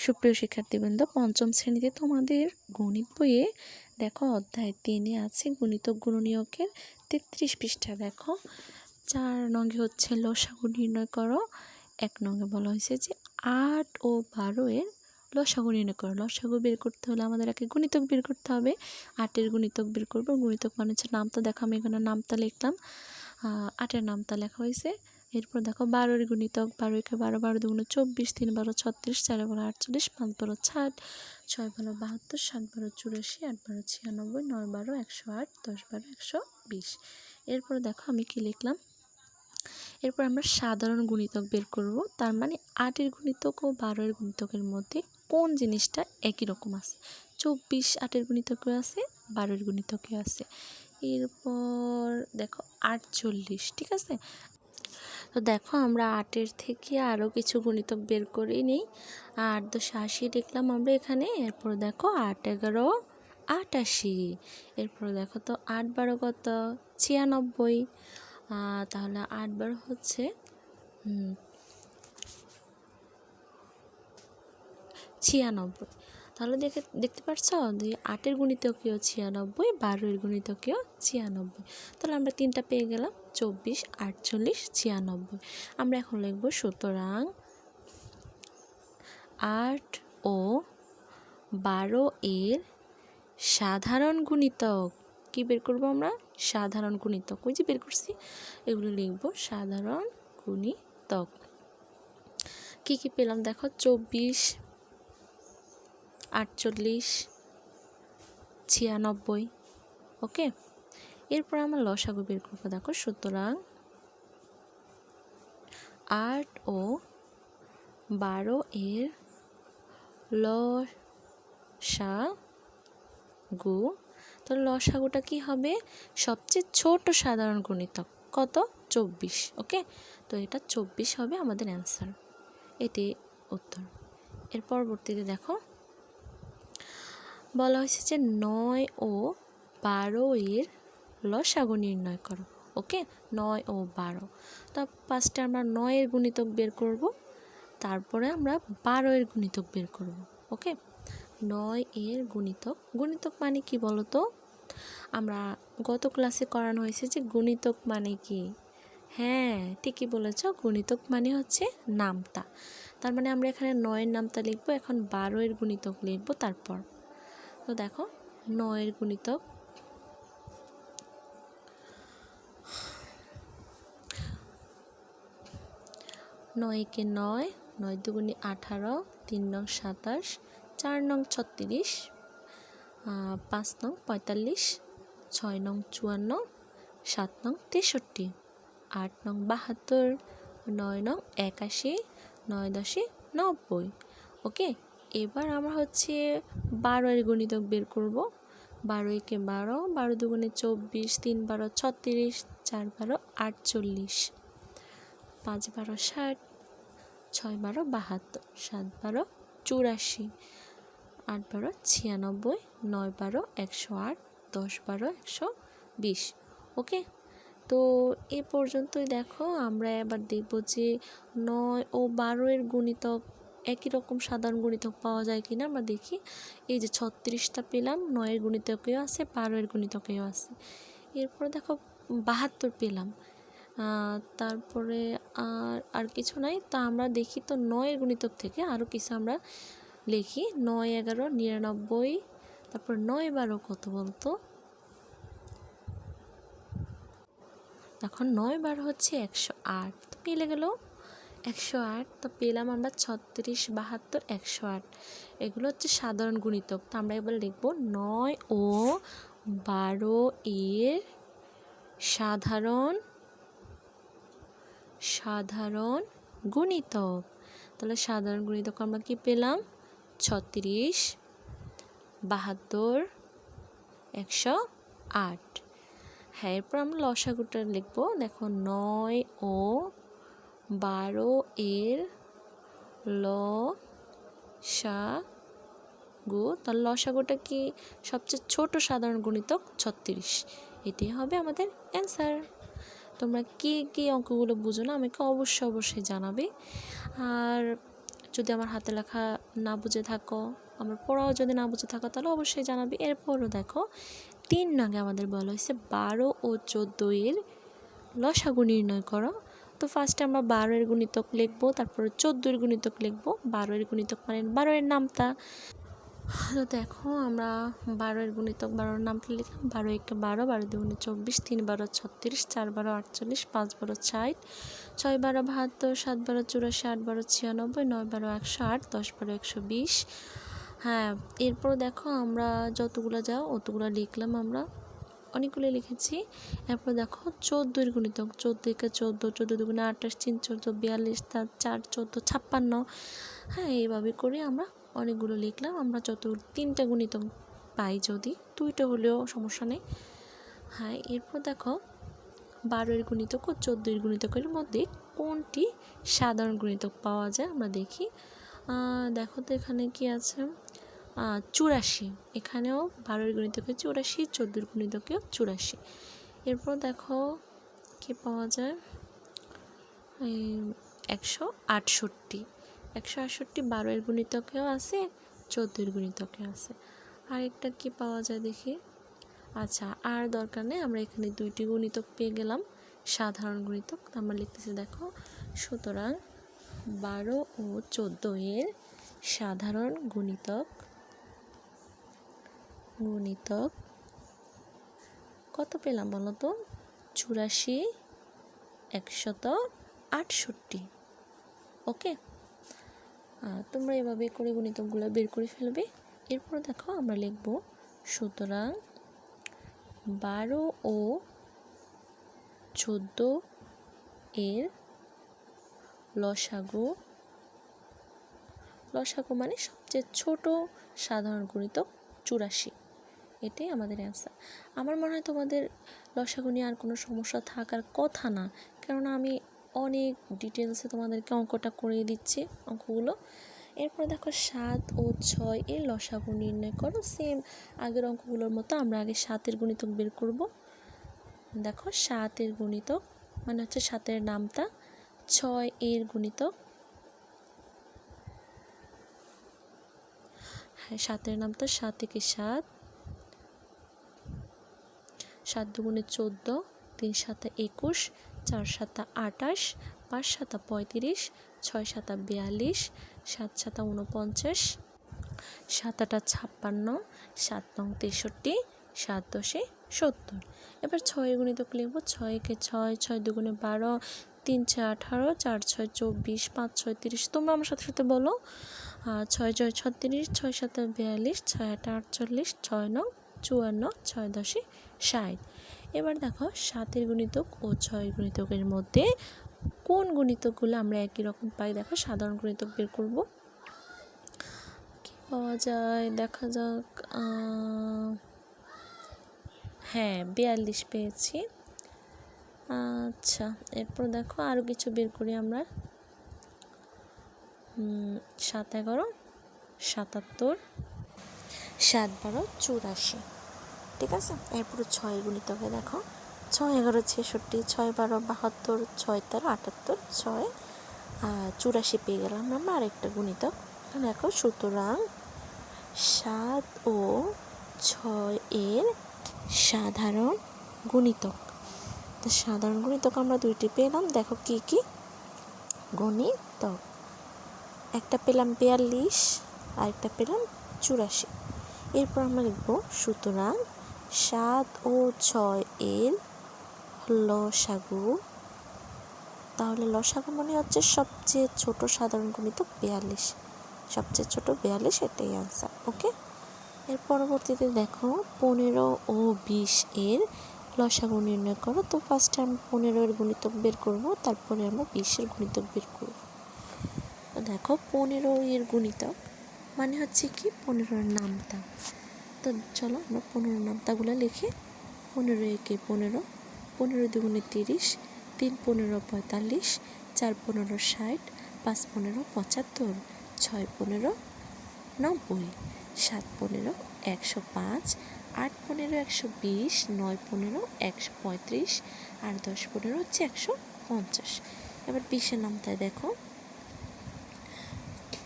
সুপ্রিয় শিক্ষার্থীবৃন্দ, পঞ্চম শ্রেণীতে তোমাদের গণিত বইয়ে দেখো অধ্যায় 3-এ আছে গুণিতক গুণনীয়কের 33 পৃষ্ঠা। দেখো 4 নঙ্গে হচ্ছে লসাগু নির্ণয় করো। 1 নঙ্গে বলা হয়েছে যে 8 ও 12 এর লসাগু নির্ণয় করো। লসাগু বের করতে হলে আমাদের আগে গুণিতক বের করতে হবে। 8 এর গুণিতক বের করবো। গুণিতক মানে হচ্ছে নামতা। দেখো আমি এখানে নামতা লিখলাম, 8 এর নামতা লেখা হয়েছে। এরপর দেখো 12 এর গুণিতক, 12 কে 12, 12 দুগুণে 24, 3 12 36, 4 12 48, 5 12 60, 6 12 72, 7 12 84, 8 12 96, 9 12 108, 10 12 120। এরপর দেখো আমি কি লিখলাম, এরপর আমরা সাধারণ গুণিতক বের করব। তার মানে 8 এর গুণিতক ও 12 এর গুণিতকের মধ্যে কোন জিনিসটা একই রকম আছে। 24 8 এর গুণিতকেও আছে, 12 এর গুণিতকেও আছে। এরপর দেখো 48, ঠিক আছে। তো দেখো আমরা 8 এর থেকে আরও কিছু গুণিতক বের করে নিই। 8 × 10 = 80 লিখলাম আমরা এখানে। এরপর দেখো 8 × 11 = 88। এরপর দেখো তো 8 × 12 কত? 96। তাহলে 8 বার হচ্ছে 96। তাহলে দেখতে পাচ্ছ যে 8 এর গুণিতকীয় 96, 12 এর গুণিতকীয় 96। তাহলে আমরা তিনটা পেয়ে গেলাম, 24 48 96। আমরা এখন লিখব সুতরাং 8 ও 12 এর সাধারণ গুণিতক। কি বের করব আমরা? সাধারণ গুণিতক। ওই যে বের করছি, এগুলো লিখব সাধারণ গুণিতক। কি কি পেলাম দেখো, 24 48 96। ওকে, এরপর আমরা লসাগু বের করবো। দেখো সুতরাং 8 ও 12 এর লসাগু। তো লসাগুটা কি হবে? সবচেয়ে ছোট সাধারণ গুণিতক কত? 24। ওকে, তো এটা 24 হবে আমাদের অ্যান্সার। এটি উত্তর। এর পরবর্তীতে দেখো বলা হয়েছে যে 9 ও 12 এর লসাগু নির্ণয় করো। ওকে, 9 ও 12। তো ফার্স্টে আমরা 9 এর গুণিতক বের করব, তারপরে আমরা 12 এর গুণিতক বের করব। ওকে, 9 এর গুণিতক। গুণিতক মানে কি বলো তো? আমরা গত ক্লাসে করানো হয়েছে যে গুণিতক মানে কি। হ্যাঁ, ঠিকই বলেছ, গুণিতক মানে হচ্ছে নামতা। তার মানে আমরা এখানে 9 এর নামতা লিখব, এখন 12 এর গুণিতক লিখব তারপর। তো দেখো 9 এর গুণিতক, 9 × 9, 9 দুগুণে 18, 3 নং 27, 4 নং 36, 5 নং 45, 6 নং 54, 7 নং 63, 8 নং 72, 9 নং 81, 9 × 10 = 90। ওকে, এবার আমরা হচ্ছে 12 এর গুণিতক বের করব। 12 × 12, 12 দুগুণে 24, 3 12 36, 4 12 48, 5 12 60, 6 12 72, 7 12 84, 8 12 96, 9 12 108, 10 12 120। ওকে, তো এ পর্যন্তই। দেখো আমরা এবার দেখব যে 9 ও 12 এর গুণিতক একই রকম সাধারণ গুণিতক পাওয়া যায় কিনা আমরা দেখি। এই যে 36টা পেলাম, 9 এর গুণিতকেও আছে, 12 এর গুণিতকেও আছে। এরপর দেখো 72 পেলাম, তারপরে আর কিছু নাই। তা আমরা দেখি তো 9 এর গুণিতক থেকে আরও কিছু আমরা লিখি। 9 11 99, তারপর 9 12 কত বলতো? এখন 9 12 হচ্ছে 108। তো মিলে গেল 108। তো পেলাম আমরা 36 72 108। এগুলো হচ্ছে সাধারণ গুণিতক। তো আমরা এবার লিখব 9 ও 12 এর সাধারণ গুণিতক। তাহলে সাধারণ গুণিতক আমরা কি পেলাম? 36 72 108। হ্যাঁ, এরপর আমরা লসাগুটা লিখব। দেখো 9 ও 12 এর লসাগু। তাহলে লসাগুটা কি? সবচেয়ে ছোট সাধারণ গুণিতক 36। এটি হবে আমাদের অ্যান্সার। তোমরা কি কি অঙ্কগুলো বুঝো না আমাকে অবশ্যই জানাবে। আর যদি আমার হাতে লেখা না বুঝে থাকো, আমার পড়াও যদি না বুঝে থাকো, তাহলে অবশ্যই জানাবে। এরপরও দেখো 3 নং আমাদের বলা হয়েছে 12 ও 14 এর লসাগু নির্ণয় করো। তো ফার্স্টে আমরা 12 এর গুণিতক লিখবো, তারপরে 14 এর গুণিতক লিখবো। 12 এর গুণিতক মানে 12 এর নামতা। তো দেখো আমরা 12 এর গুণিতক 12 এর নামটা লিখলাম। 12 একে 12, 12 দুগুণে 24, 3 12 36, 4 12 48, 5 12 60, 6 12 72, 7 12 84, 8 12 96, 9 12 108, 10 12 120। হ্যাঁ, এরপর দেখো আমরা যতগুলো যাও অতগুলো লিখলাম, আমরা অনেকগুলো লিখেছি। এরপর দেখো 14 এর গুণিতক, 14 একে 14, 14 দুগুণে 28, 3 14 42, 4 14 56। হ্যাঁ, এইভাবে করে আমরা অনেকগুলো লিখলাম। আমরা যত 3টা গুণিতক পাই, যদি 2টা হলেও সমস্যা নেই। হ্যাঁ, এরপর দেখো 12 এর গুণিতক ও 14 এর গুণিতকের মধ্যে কোনটি সাধারণ গুণিতক পাওয়া যায় আমরা দেখি। দেখো তো এখানে কি আছে, 84। এখানেও 12 এর গুণিতকে 84, 14 এর গুণিতকেও 84। এরপর দেখো কি পাওয়া যায়, 168। 168 12 এর গুণিতকেও আছে, 14 এর গুণিতকেও আছে। আরেকটা কি পাওয়া যায় দেখি। আচ্ছা, আর দরকার নেই, আমরা এখানে 2টি গুণিতক পেয়ে গেলাম, সাধারণ গুণিতক। আমরা লিখতেছি দেখো, সুতরাং 12 ও 14 এর সাধারণ গুণিতক কত পেলাম বলো তো? 84, 168। ওকে, তোমরা এভাবে করে গুণিতকগুলো বের করে ফেলবে। এরপর দেখো আমরা লিখব, সুতরাং 12 ও 14 এর লসাগু মানে সবচেয়ে ছোট সাধারণ গুণিতক 84। এটাই আমাদের অ্যান্সার। আমার মনে হয় তোমাদের লসাগু নিয়ে আর কোনো সমস্যা থাকার কথা না, কেননা আমি অনেক ডিটেলসে তোমাদেরকে অঙ্কটা করিয়ে দিচ্ছি, অঙ্কগুলো। এরপর দেখো 7 ও 6 এর লসাগু নির্ণয় করো। সেম আগের অঙ্কগুলোর মতো আমরা আগে 7 এর গুণিতক বের করব। দেখো 7 এর গুণিতক মানে হচ্ছে 7 এর নামতা, 6 এর গুণিতক, হ্যাঁ 7 এর নামতা, 7 একে 7, 7 দুগুণে 14, 3 7 21, 4 7 28, 5 7 35, 6 7 42, 7 7 49, 7 8 56, 7 9 63, 7 10 70। এবার 6 এর গুণিতক লিখব। 6 একে 6, 6 দুগুণে 12, 3 6 18, 4 6 24, 5 6 30। তোমরা আমার সাথে সাথে বলো, 6 6 36, 6 7 42, 6 8 48, 6 9 54, 6 10 60। এবার দেখো 7 এর গুণিতক ও 6 এর গুণিতকের মধ্যে কোন গুণিতকগুলো আমরা একই রকম পাই। দেখো সাধারণ গুণিতক বের করব, কি পাওয়া যায় দেখা যাক। হ্যাঁ 42 পেয়েছি। আচ্ছা, এরপর দেখো আরও কিছু বের করি আমরা। 7 11 77, 7 12 84। ঠিক আছে, এরপর 6 গুণিতকে দেখো, 6 11 66, 6 12 72, 6 13 78, 6 84 পেয়ে গেলাম আমরা আরেকটা গুণিতক। দেখো সুতরাং 7 ও 6 এর সাধারণ গুণিতক। তো সাধারণ গুণিতক আমরা 2টি পেলাম। দেখো কি কি গুণিতক, একটা পেলাম 42, আরেকটা পেলাম 84। এরপর আমরা লিখব, সুতরাং 7 ও 6 এর লসাগু। তাহলে লসাগু মানে হচ্ছে সবচেয়ে ছোট সাধারণ গুণিতক 42, সবচেয়ে ছোট 42, এটাই আনসার। ওকে, এর পরবর্তীতে দেখো 15 ও 20 এর লসাগু নির্ণয় করো। তো ফার্স্টে আমরা 15 এর গুণিতক বের করব, তারপরে আমরা 20 এর গুণিতক বের করব। দেখো 15 এর গুণিতক মানে হচ্ছে কি 15 এর নামতা। তো চলো আমরা 15 নামতাগুলো লিখি। 15 একে 15, 15 দুগুণে 30, 3 15 45, 4 15 60, 5 15 75, 6 15 90, 7 15 105, 8 15 120, 9 15 135, আর 10 15 হচ্ছে 150। এবার 20 এর নামতায় দেখো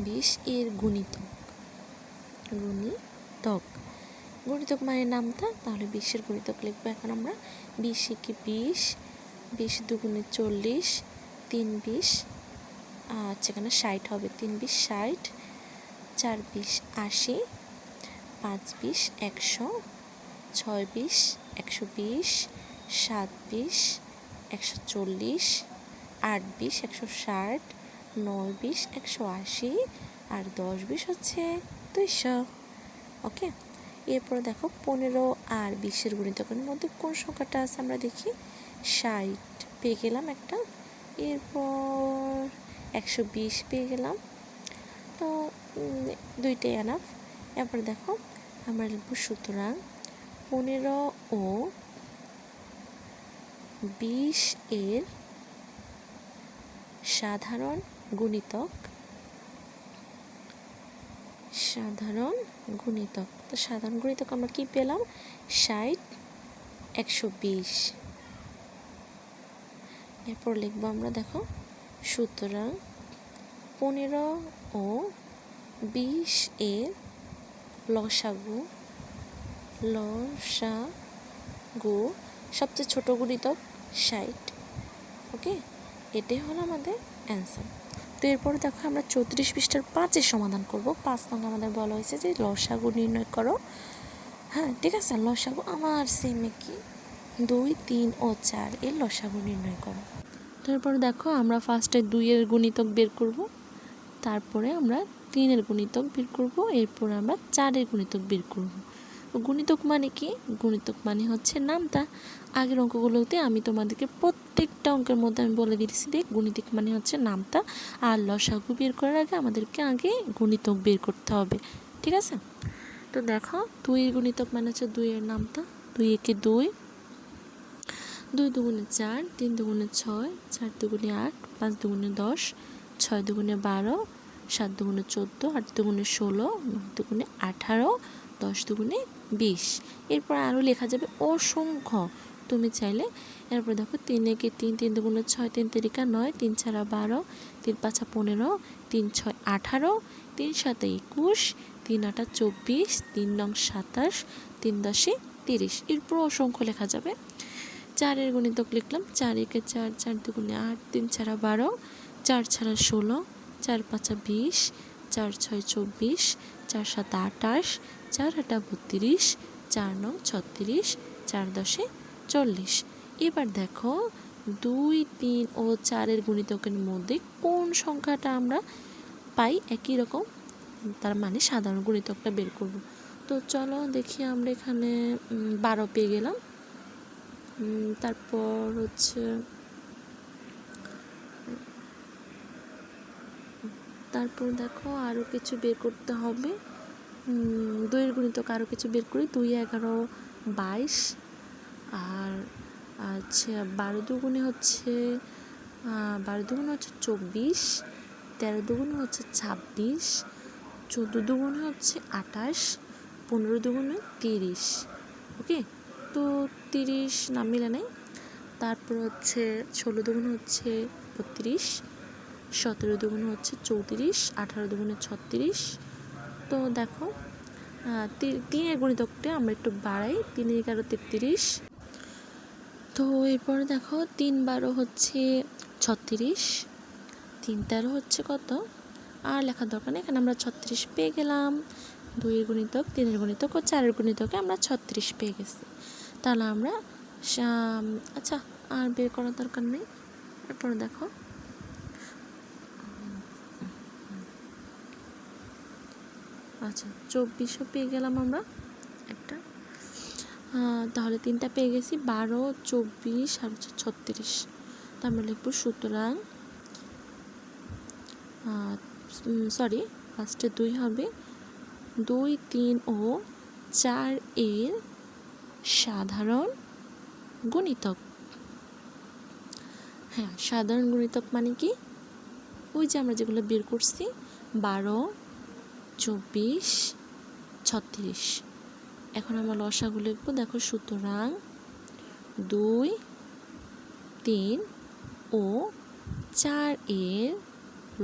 20 এর গুণিতক, গুণিতক গুণিতক মানে নামতা, তাহলে 20 এর গুণিতক লিখবো। এখন আমরা 20 একে 20, 20 দুগুণে 40, 3 20, আচ্ছা এখানে 60 হবে, 3 20 60, 4 20 80, 5 20 100, 6 20 120, 7 20 140, 8 20 160, 9 20 180, আর 10 20 হচ্ছে 200। ওকে, এরপর দেখো 15 আর 20 এর গুণিতকের মধ্যে কোন সংখ্যাটা আছে আমরা দেখি। 60 পেয়ে গেলাম একটা, এরপর 120 পেয়ে গেলাম, তো দুইটাই এনাফ। এরপর দেখো আমরা লিখব সুতরাং 15 ও 20 এর সাধারণ গুণিতক, সাধারণ গুণিতক। তো সাধারণ গুণিতক আমরা কি পেলাম, 60 120। এরপর লিখবো আমরা দেখো সুতরাং 15 ও 20 এর লসাগু, লসাগু সবচেয়ে ছোট গুণিতক 60। ওকে, এটাই হলো আমাদের অ্যান্সার। তো এরপর দেখো আমরা 34 পৃষ্ঠার 5-এর সমাধান করব। 5 নং আমাদের বলা হয়েছে যে লসাগু নির্ণয় করো। হ্যাঁ ঠিক আছে, লসাগু আমার সেমে কি 2 3 ও 4 এর লসাগু নির্ণয় করো। তারপর দেখো আমরা ফার্স্টে 2 এর গুণিতক বের করব, তারপরে আমরা 3 এর গুণিতক বের করব, এরপর আমরা 4 এর গুণিতক বের করব। গুণিতক মানে কি, গুণিতক মানে হচ্ছে নামতা। আগের অঙ্কগুলোতে আমি তোমাদেরকে প্রত্যেকটা অঙ্কের মধ্যে আমি বলে দিয়েছি যে গুণিতক মানে হচ্ছে নামতা, আর লসাগু বের করার আগে আমাদেরকে আগে গুণিতক বের করতে হবে। ঠিক আছে, তো দেখো 2 এর গুণিতক মানে হচ্ছে 2 এর নামতা, 2 একে 2, 2 দুগুণে 4, 3 দুগুণে 6, 4 দুগুণে 8, 5 দুগুণে 10, 6 দুগুণে 12, 7 দুগুণে 14, 8 দুগুণে 16, 9 দুগুণে 18, 10 দুগুণে 20। এরপর আরও লেখা যাবে অসংখ্য তুমি চাইলে। এরপর দেখো 3 একে 3, 3 দুগুণে 6, 3 তিরিকা 9, 3 ছাড়া 12, 3 পাঁচা 15, 3 6 18, 3 7 21, 3 8 24, 3 9 27, 3 10 30। এরপর অসংখ্য লেখা যাবে। 4 এর গুণিতক লিখলাম, 4 একে 4, 4 দুগুণে 8, 3 ছাড়া 12, 4 ছাড়া 16, 4 পাঁচা 20, 4 6 24, 4 7 28, 4 8 32, 4 9 36, 4 10 40। এবার দেখো 2 3 ও 4 এর গুণিতকের মধ্যে কোন সংখ্যাটা আমরা পাই একই রকম, তার মানে সাধারণ গুণিতকটা বের করব। তো চলো দেখি, আমরা এখানে 12 পেয়ে গেলাম। তারপর হচ্ছে তারপর দেখো আরও কিছু বের করতে হবে। 2 এর গুণিতক আরও কিছু বের করি। 2 11 22, আর আচ্ছা 12 দুগুণে হচ্ছে 24, 13 দুগুণে হচ্ছে 26, 14 দুগুণে হচ্ছে 28, 15 দুগুণে 30। ওকে, তো 30 না মিলে নেই। তারপর হচ্ছে 16 দুগুণে হচ্ছে 32, 17 দুগুণে হচ্ছে 34, 18 দুগুণে 36। তো দেখো 3 এর গুণিতকটা আমরা একটু বাড়াই, 3 11 33। তো এরপরে দেখো 3 12 হচ্ছে 36, 3 13 হচ্ছে কত, আর লেখার দরকার নেই, এখানে আমরা 36 পেয়ে গেলাম। 2 এর গুণিতক, 3 এর গুণিতক ও 4 এর গুণিতকে আমরা 36 পেয়ে গেছি। তাহলে আমরা আচ্ছা আর বের করার দরকার নেই। এরপর দেখো আচ্ছা 24ও পেয়ে গেলাম আমরা একটা, তাহলে 3টা পেয়ে গেছি, 12 24 আর 36। তো আমরা লিখব সুতরাং সরি ফার্স্টে 2 হবে, 2 3 ও 4 এর সাধারণ গুণিতক। হ্যাঁ, সাধারণ গুণিতক মানে কি, ওই যে আমরা যেগুলো বের করছি 12 24 36। এখন আমরা লসাগু লিখব। দেখো সুতরাং 2 3 ও 4 এর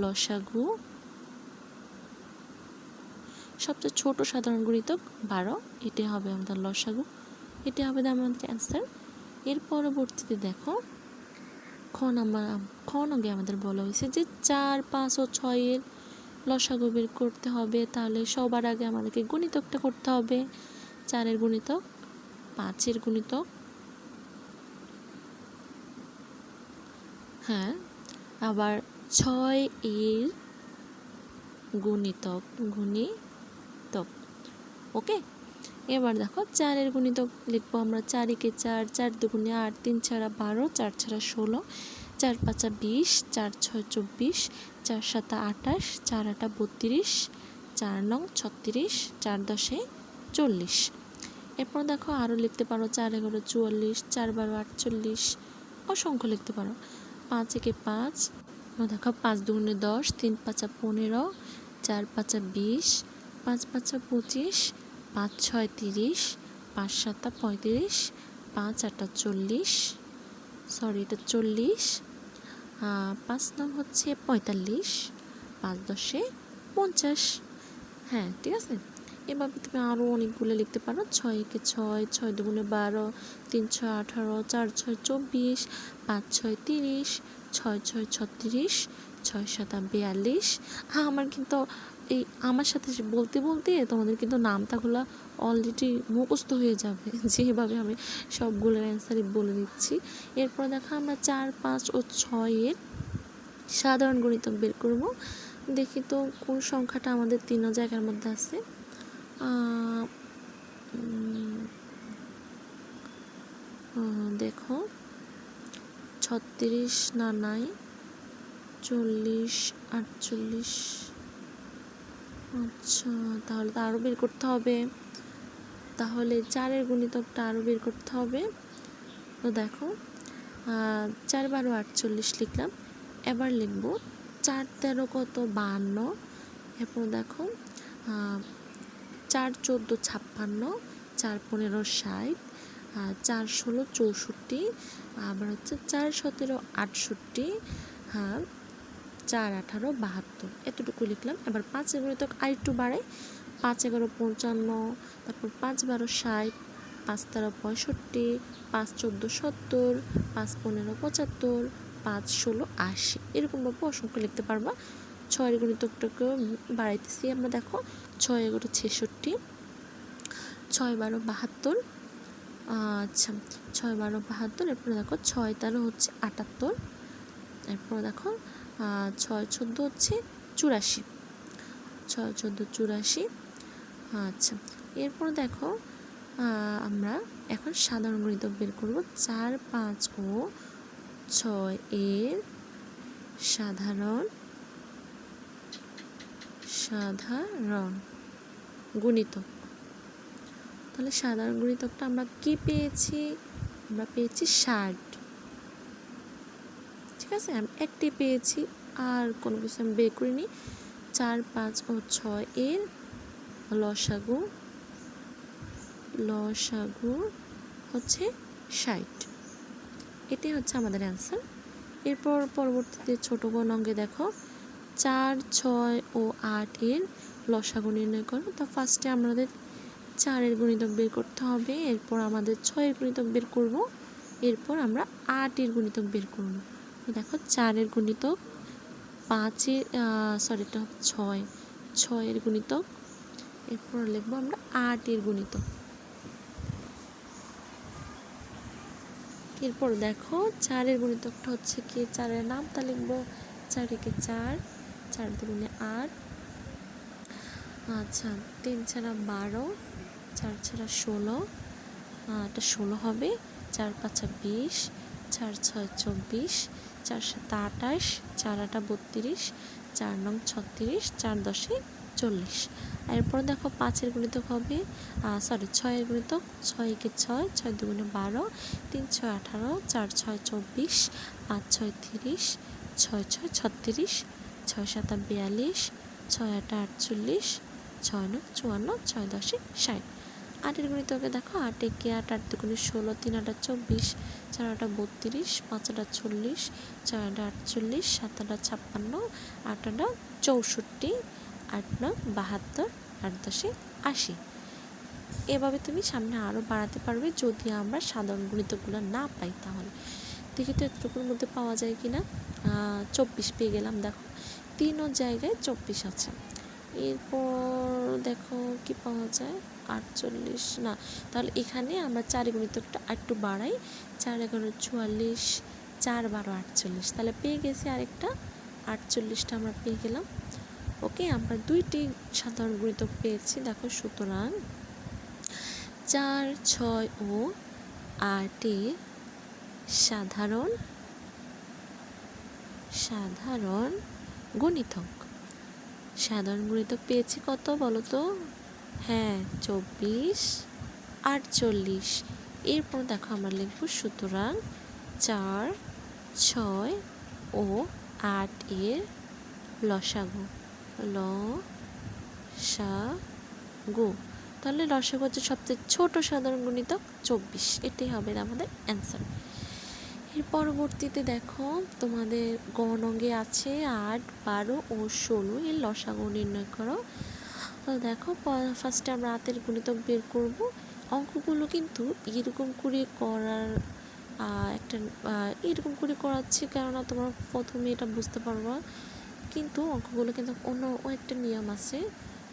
লসাগু সবচেয়ে ছোট সাধারণ গুণিতক 12, এটাই হবে আমাদের লসাগু, এটাই হবে আমাদের অ্যান্সার। এর পরবর্তীতে দেখো খ নঙ্গে আমাদের বলা হয়েছে যে 4, 5 ও 6 এর লসাগু বের করতে হবে। তাহলে সবার আগে আমাদেরকে গুণিতকটা করতে হবে। 4 গুণিতক, 5 গুণিতক, হ্যাঁ, আবার 6 এর গুণিতক। ওকে, এবার দেখো 4 গুণিতক লিখবো আমরা। 4 একে 4, 4 দুগুণে 8, 3 ছাড়া 12, 4 ছাড়া 16, 4 5 20, 4 6 24, 4 7 28, 4 8 32, 4 9 36, 4 10 40। এরপর দেখো আরও লিখতে পারো 4 11 44, 4 12 48, অসংখ্য লিখতে পারো। 5 একে 5, দেখো 5 দুগুণে 10, 3 5 15, 4 5 20, 5 5 25, 5 6 30, 5 7 35, 5 8 40, সরি এটা 40, 5 9 হচ্ছে 45, 5 10 50। হ্যাঁ, ঠিক আছে। এভাবে তুমি আরও অনেকগুলো লিখতে পারো। 6 একে 6, 6 দুগুণে 12, 3 6 18, 4 6 24, 5 6 30, 6 6 36, 6 7 42। আমার কিন্তু এই আমার সাথে বলতে বলতে তোমাদের কিন্তু নামটাগুলো অলরেডি মুখস্থ হয়ে যাবে, যেভাবে আমি সবগুলোর অ্যান্সারই বলে দিচ্ছি। এরপর দেখো আমরা 4, 5 ও 6 এর সাধারণ গুণিতক বের করব। দেখি তো কোন সংখ্যাটা আমাদের 3 জায়গার মধ্যে আছে। দেখো 36 না নাই, 40 48। আচ্ছা, তাহলে তো আরও বের করতে হবে। তাহলে 4 গুণিতকটা আরও বের করতে হবে। তো দেখো 4 12 48 লিখলাম। এবার লিখব 4 13 কত 52। এরপর দেখো 4 14 56, 4 15 60, 4 16 64, আবার হচ্ছে 4 17 68, 4 18 72। এতটুকু লিখলাম। এবার 5 গুণিতক আরেকটু বাড়াই। 5 11 55, তারপর 5 12 60, 5 13 65, 5 14 70, 5 15 75, 5 16 80। এরকমভাবে অসংখ্য লিখতে পারবা। 6 গুণিতকটাকেও বাড়াইতেছি আমরা। দেখো 6 11 66, 6 12 72, আচ্ছা 6 12 72। এরপরে দেখো 6 13 হচ্ছে 78। এরপর দেখো 6 14 হচ্ছে 84, 6 14 84। আচ্ছা, এরপর দেখো আমরা এখন সাধারণ গুণিতক বের করব। 4 5 ও 6 এর সাধারণ গুণিতক। তাহলে সাধারণ গুণিতকটা আমরা কি পেয়েছি? আমরা পেয়েছি 60। ঠিক আছে, আমি একটি পেয়েছি, আর কোনো কিছু আমি বের করিনি। 4 5 ও 6 এর লসাগু হচ্ছে 60। এটাই হচ্ছে আমাদের অ্যান্সার। এরপর পরবর্তীতে ছোট গ অঙ্গে দেখো 4 6 ও 8 এর লসাগু নির্ণয় করো। তো ফার্স্টে আমাদের 4 গুণিতক বের করতে হবে, এরপর আমাদের 6 গুণিতক বের করব, এরপর আমরা 8 গুণিতক বের করব। দেখো 4 গুণিতক 5 সরি এটা 6 গুণিতক, এরপর লিখবো আমরা 8 গুণিতক। এরপর দেখো 4 গুণিতকটা হচ্ছে কি, 4 নামটা লিখবো। 4 একে 4, 4 দুগুণে 8, আচ্ছা 3 ছাড়া 12, 4 ছাড়া 16, এটা 16 হবে। 4 5 20, 4 6 24, 4 7 28, 4 8 32, 4 9 36, 4 10 40। এরপর দেখো 5 গুণিতক হবে, সরি 6 গুণিতক। 6 একে 6, 6 দুগুণে 12, 3 6 18, 4 6 24, 5 6 30, 6 6 36, 6 7 42, 6 8 48, 6 9 54, 6 10 60। 8 গুণিতকে দেখো 8 একে 8, 8 দুগুণে 16, 3 8 24, 4 8 32, 5 8 40, 4 8 48, 7 8 56, 8 8 64, 8 9 72, 8 10 80। এভাবে তুমি সামনে আরও বাড়াতে পারবে যদি আমরা সাধারণ গুণিতকগুলো না পাই। তাহলে দেখি তো এতটুকুর মধ্যে পাওয়া যায় কি না। 24 পেয়ে গেলাম। দেখো 3 জায়গায় 24 আছে। এরপর দেখো কি পাওয়া যায়, 48 না, তাহলে এখানে আমরা 4 গুণিতকটা একটু বাড়াই। 4 11 44, 4 12 48, তাহলে পেয়ে গেছি আরেকটা 48টা আমরা পেয়ে গেলাম। ওকে, আমরা 2টি সাধারণ গুণিতক পেয়েছি। দেখো সুতরাং 4 6 ও 8 এর সাধারণ গুণিতক। সাধারণ গুণিতক পেয়েছি কত বলো তো? হ্যাঁ, 24 48। এরপর দেখো আমরা লিখব সুতরাং 4 6 ও 8 এর লসাগু। তাহলে লসাগু হচ্ছে সবচেয়ে ছোট সাধারণ গুণিতক 24। এটাই হবে আমাদের অ্যান্সার। এর পরবর্তীতে দেখো তোমাদের গ নঙ্গে আছে 8 12 ও 16 এর লসাগু নির্ণয় করো। তো দেখো ফার্স্টে আমরা হাতের গুণিতক বের করব। অঙ্কগুলো কিন্তু এরকম করে করার এরকম করে করাচ্ছি, কেননা তোমরা প্রথমে এটা বুঝতে পারবা, কিন্তু অঙ্কগুলো কিন্তু অন্য একটা নিয়ম আছে,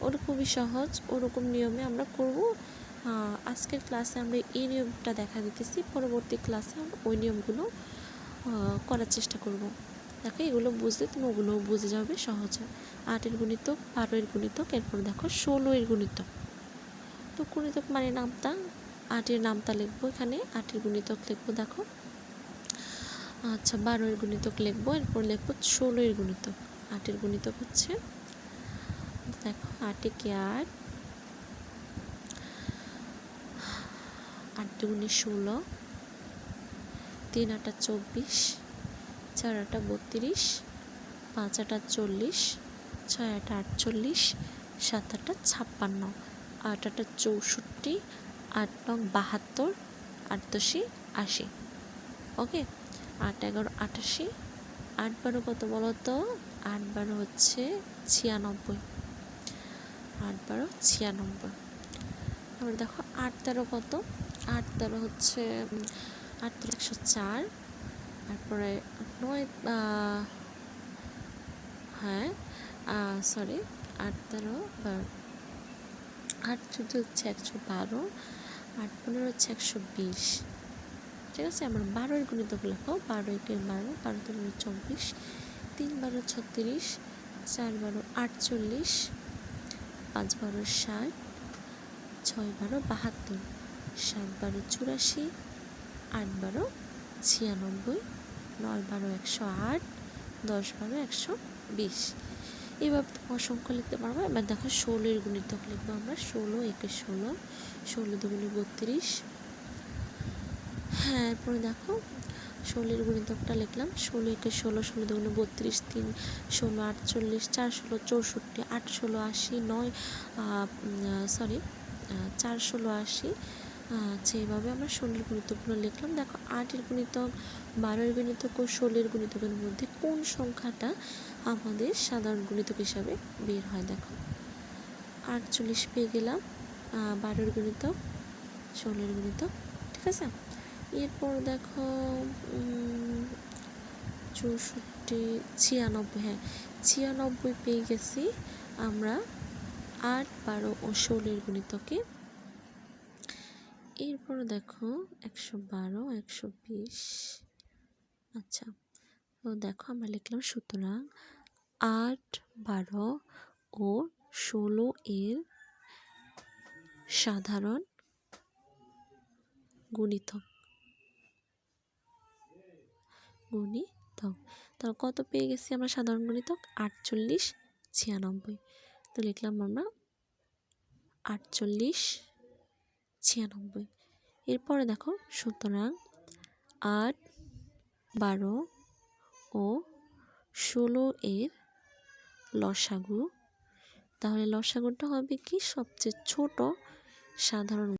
ওটা খুবই সহজ। ওরকম নিয়মে আমরা করব। আজকের ক্লাসে আমরা এই নিয়মটা দেখা দিতেছি, পরবর্তী ক্লাসে আমরা ওই নিয়মগুলো করার চেষ্টা করব। দেখো এগুলো বুঝলে তুমি ওগুলোও বুঝে যাবে সহজে। 8 এর গুণিতক, 12 এর গুণিতক, এরপর দেখো 16 এর গুণিতক। তো গুণিতক মানে নামতা, 8 এর নামতা লিখবো এখানে, 8 এর গুণিতক লিখবো। দেখো আচ্ছা 12 এর গুণিতক লিখবো, এরপর লিখবো 16 এর গুণিতক। 8 এর গুণিতক হচ্ছে দেখো 8 একে 8, 8 দুগুণে 16, 3 8 24, 4 8 32, 5 8 40, 6 8 48, 7 8 56, 8 8 64, 8 9 72, 8 10 80। ওকে, 8 11 88, 8 12 কত বলো তো? 8 12 হচ্ছে 96, 8 12 96। আবার দেখো 8 13 কত? 8 13 হচ্ছে 8 13 104, তারপরে 9 হ্যাঁ সরি 8 13 8 14 হচ্ছে 112, 8 15 হচ্ছে 120। ঠিক আছে, আমরা 12 এর গুণিতক লেখো। 12 একে 12, 12 3 24, 3 12 36, 4 12 48, 5 12 60, 6 12 72, 7 12 84, 8 12 96, 9 12 108, 10 12 120। এইভাবে অসংখ্য লিখতে পারবো। এবার দেখো 16 এর গুণিতক লিখবো আমরা। 16 একে 16, 16 দুগুণে 32। হ্যাঁ, এরপরে দেখো 16 এর গুণিতকটা লিখলাম। 16 একে 16, 16 দুগুণে 32, 3 16 48, 4 16 64, 8 16 80, 9 4 16 80। আচ্ছা, এইভাবে আমরা 16 এর গুণিতকগুলো লিখলাম। দেখো 8 এর গুণিতক, 12 এর গুণিতক ও 16 এর গুণিতকের মধ্যে কোন সংখ্যাটা আমাদের সাধারণ গুণিতক হিসাবে বের হয়। দেখো 48 পেয়ে গেলাম, 12 এর গুণিতক, 16 এর গুণিতক। ঠিক আছে, এরপর দেখো 64 96, হ্যাঁ 96 পেয়ে গেছি আমরা 8 12 ও 16 এর গুণিতকে। এরপর দেখো 112 120। আচ্ছা, তো দেখো আমরা লিখলাম সুতরাং 8 12 ও 16 এর সাধারণ গুণিতক। তাহলে কত পেয়ে গেছি আমরা সাধারণ গুণিতক? 48 96। তো লিখলাম আমরা 48 96। এরপরে দেখো সুতরাং 8 12 ও 16 এর লসাগু। তাহলে লসাগুটা হবে কি? সবচেয়ে ছোট সাধারণ